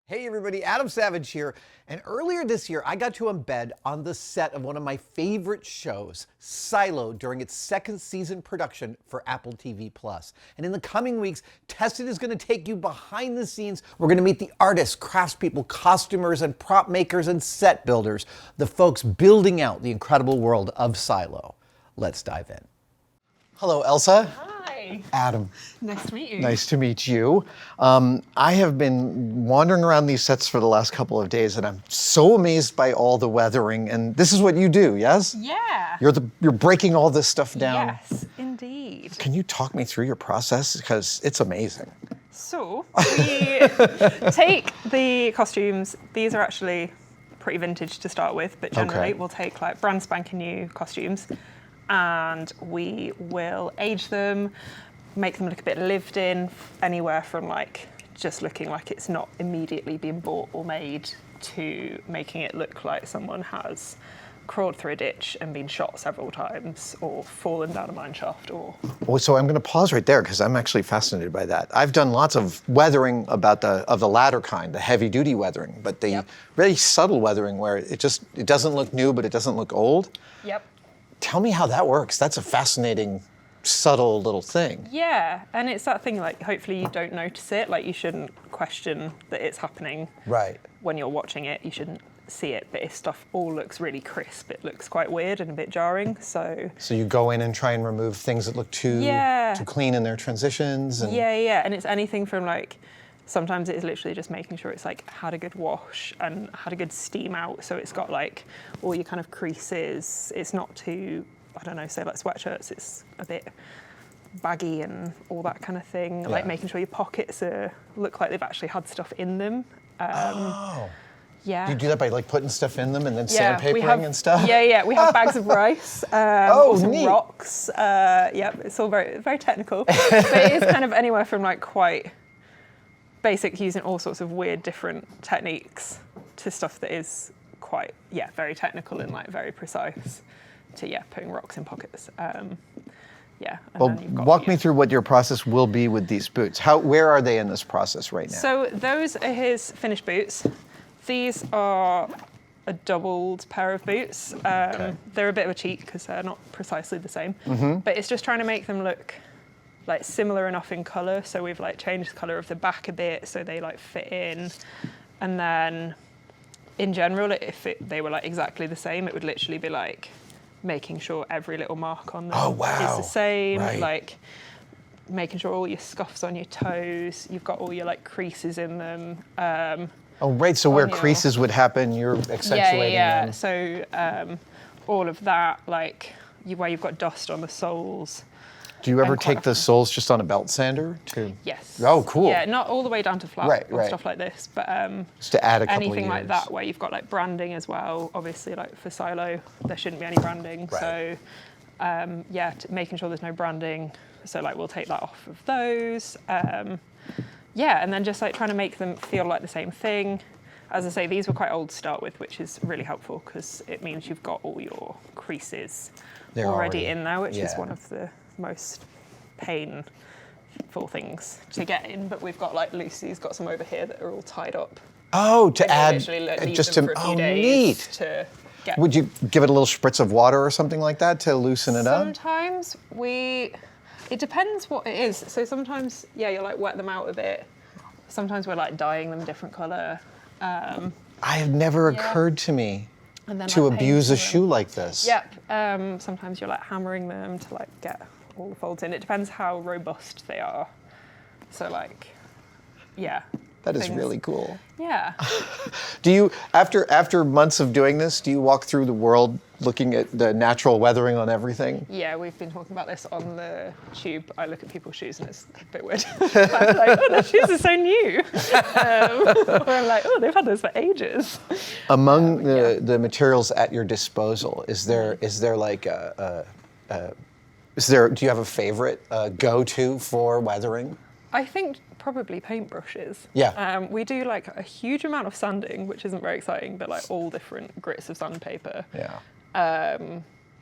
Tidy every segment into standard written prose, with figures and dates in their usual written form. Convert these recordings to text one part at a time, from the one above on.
Hey everybody, Adam Savage here. And earlier this year, I got to embed on the set of one of my favorite shows, Silo, during its second season production for Apple TV+. And in the coming weeks, Tested is going to take you behind the scenes. We're going to meet the artists, craftspeople, costumers, and prop makers and set builders, the folks building out the incredible world of Silo. Let's dive in. Hello, Elsa. Hi. Adam. Nice to meet you. Nice to meet you. I have been wandering around these sets for the last couple of days, and I'm so amazed by all the weathering. And this is what you do, yes? Yeah. You're breaking all this stuff down. Yes, indeed. Can you talk me through your process? Because it's amazing. So we take the costumes. These are actually pretty vintage to start with, but generally we'll take like brand spanking new costumes, and we will age them, make them look a bit lived in, anywhere from like just looking like it's not immediately being bought or made to making it look like someone has crawled through a ditch and been shot several times or fallen down a mine shaft or... Well, so I'm going to pause right there because I'm actually fascinated by that. I've done lots of weathering of the latter kind, the heavy duty weathering, but the really subtle weathering where it doesn't look new, but it doesn't look old. Yep. Tell me how that works. That's a fascinating, subtle little thing. Yeah, and it's that thing like hopefully you don't notice it, like you shouldn't question that it's happening. Right. When you're watching it, you shouldn't see it, but if stuff all looks really crisp, it looks quite weird and a bit jarring, so... So you go in and try and remove things that look too clean in their transitions? And... Yeah, and it's anything from like, sometimes it's literally just making sure it's like had a good wash and had a good steam out, so it's got like all your kind of creases, it's not too, I don't know, say like sweatshirts, it's a bit baggy and all that kind of thing, like making sure your pockets look like they've actually had stuff in them. Yeah. Do you do that by like putting stuff in them and then sandpapering and stuff? Yeah, we have bags of rice, or some rocks. It's all very, very technical. But it is kind of anywhere from like quite basic, using all sorts of weird different techniques, to stuff that is quite, very technical and like very precise, to putting rocks in pockets. Well, walk me through what your process will be with these boots. Where are they in this process right now? So those are his finished boots. These are a doubled pair of boots. They're a bit of a cheat because they're not precisely the same, but it's just trying to make them look like similar enough in colour. So we've like changed the colour of the back a bit so they like fit in, and then in general, if they were like exactly the same, it would literally be like making sure every little mark on them is the same, like making sure all your scuffs on your toes, you've got all your like creases in them. So where creases would happen, you're accentuating them. So all of that, like where you've got dust on the soles. Do you ever take the soles just on a belt sander too? Yes. Oh, cool. Yeah, not all the way down to flat or stuff like this, but just to add a couple anything of like that where you've got like branding as well. Obviously, like for Silo, there shouldn't be any branding. So making sure there's no branding. So like we'll take that off of those. And then just like trying to make them feel like the same thing. As I say, these were quite old to start with, which is really helpful because it means you've got all your creases already in there, which is one of the most painful things to get in. But we've got like Lucy's got some over here that are all tied up. Oh, to add just to neat. To get. Would you give it a little spritz of water or something like that to loosen it up? Sometimes it depends what it is. So sometimes, you like wet them out a bit. Sometimes we're like dyeing them a different colour. I have never occurred to me to abuse a shoe like this. Yep. Sometimes you're like hammering them to like get all the folds in. It depends how robust they are. So like, That is really cool. Yeah. Do you, after months of doing this, do you walk through the world looking at the natural weathering on everything? Yeah, we've been talking about this on the tube. I look at people's shoes and it's a bit weird. I'm like, their shoes are so new. Or I'm like, they've had those for ages. Among the materials at your disposal, is there like do you have a favorite go-to for weathering? I think probably paintbrushes. Yeah. We do like a huge amount of sanding, which isn't very exciting, but like all different grits of sandpaper. Yeah.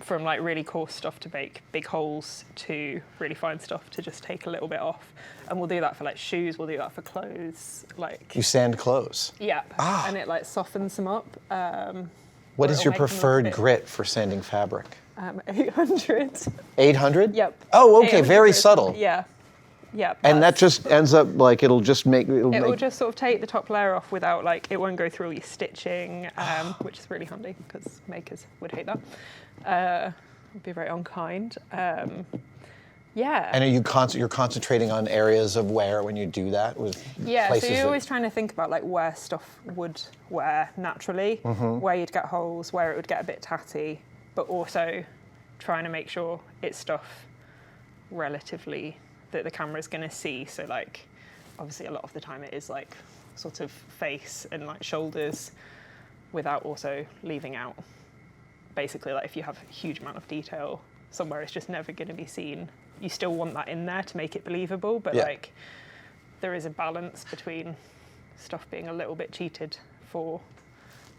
from like really coarse stuff to make big holes to really fine stuff to just take a little bit off. And we'll do that for like shoes, we'll do that for clothes. Like You sand clothes? Yeah, and it like softens them up. What is your preferred grit for sanding fabric? 800. 800? Yep. Oh, okay, very subtle. Yeah. Yeah. And that just ends up like it'll just make it will just sort of take the top layer off without like it won't go through all your stitching, which is really handy because makers would hate that. Would be very unkind. Yeah. And are you're concentrating on areas of wear when you do that with places so you're always trying to think about like where stuff would wear naturally, where you'd get holes, where it would get a bit tatty, but also trying to make sure it's stuff relatively that the camera's going to see. So like obviously a lot of the time it is like sort of face and like shoulders without also leaving out basically like if you have a huge amount of detail somewhere it's just never going to be seen. You still want that in there to make it believable, but like there is a balance between stuff being a little bit cheated for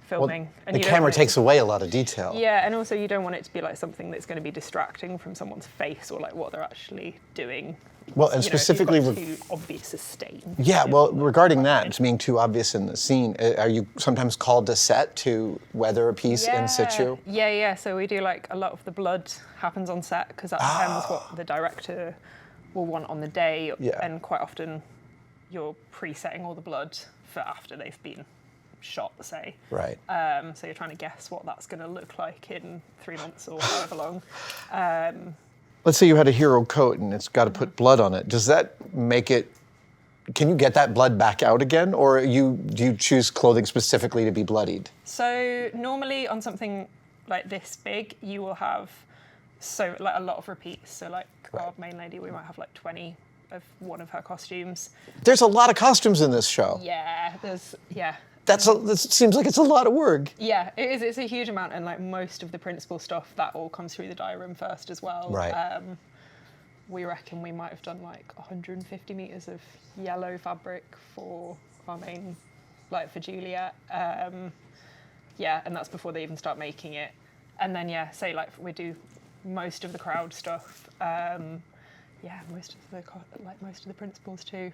filming. And the camera takes away a lot of detail. Yeah, and also you don't want it to be like something that's going to be distracting from someone's face or like what they're actually doing. Well, and specifically, too obvious a stain. Yeah, well, regarding that, it's being too obvious in the scene. Are you sometimes called to set to weather a piece in situ? Yeah. So we do like a lot of the blood happens on set because that depends what the director will want on the day, and quite often you're pre-setting all the blood for after they've been shot, say. Right. So you're trying to guess what that's going to look like in 3 months or however long. Let's say you had a hero coat and it's got to put blood on it. Does that make it? Can you get that blood back out again, or do you choose clothing specifically to be bloodied? So normally on something like this big, you will have like a lot of repeats. So like our main lady, we might have like 20 of one of her costumes. There's a lot of costumes in this show. Yeah, That seems like it's a lot of work. Yeah, it is. It's a huge amount, and like most of the principal stuff, that all comes through the dye room first as well. Right. We reckon we might have done like 150 meters of yellow fabric for our main, like for Juliet. And that's before they even start making it. And then say like we do most of the crowd stuff. Most of the principals too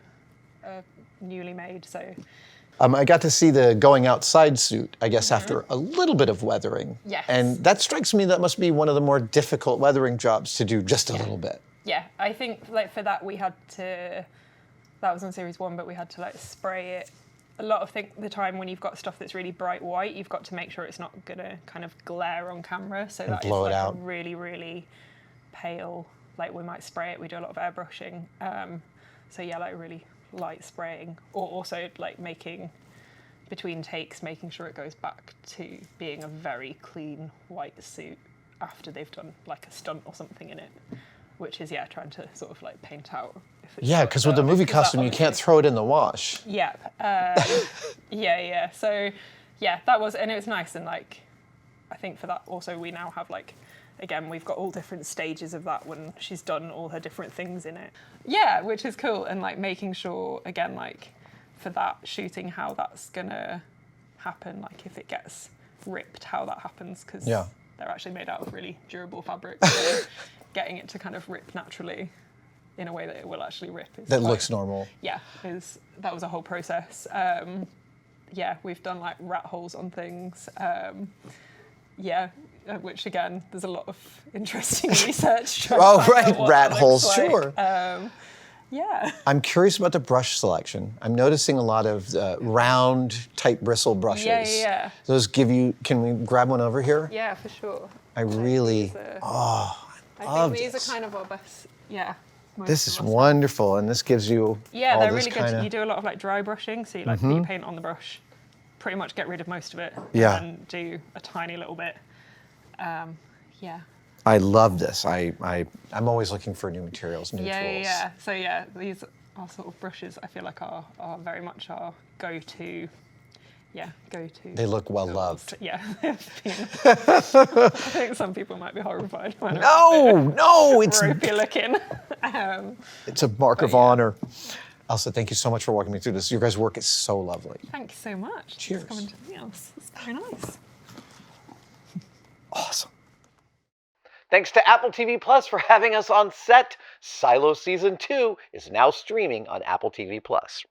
are newly made. So. I got to see the going outside suit, I guess, after a little bit of weathering. Yes. And that strikes me that must be one of the more difficult weathering jobs to do just a little bit. Yeah, I think like for that we had to, that was on series 1, but we had to like spray it. A lot of the time when you've got stuff that's really bright white, you've got to make sure it's not gonna kind of glare on camera. So that is like a really, really pale, like we might spray it, we do a lot of airbrushing. Like really light spraying, or also like making between takes, making sure it goes back to being a very clean white suit after they've done like a stunt or something in it, which is trying to sort of like paint out. Because with the movie costume you can't throw it in the wash. Yeah. So that was, and it was nice, and like I think for that also we now have like, again, we've got all different stages of that when she's done all her different things in it. Yeah, which is cool. And like making sure, again, like for that shooting, how that's gonna happen, like if it gets ripped, how that happens, because they're actually made out of really durable fabric. So getting it to kind of rip naturally in a way that it will actually rip. That looks normal. Yeah, that was a whole process. We've done like rat holes on things. Which again, there's a lot of interesting research. Rat holes, like. Sure. I'm curious about the brush selection. I'm noticing a lot of round, tight bristle brushes. Yeah. Those give you, can we grab one over here? Yeah, for sure. I think these are kind of our best, This is wonderful, and this gives you all they're this really good. You do a lot of like dry brushing, so you like put your paint on the brush, pretty much get rid of most of it, and do a tiny little bit. I love this. I'm always looking for new materials, new tools. Yeah. So these are sort of brushes. I feel like are very much our go-to. They look well loved. Yeah, I think some people might be horrified. No, it's ropey looking. It's a mark of honor. Elsa, thank you so much for walking me through this. Your guys' work is so lovely. Thank you so much. Cheers. It's coming to me else. It's very nice. Awesome. Thanks to Apple TV Plus for having us on set. Silo Season 2 is now streaming on Apple TV Plus.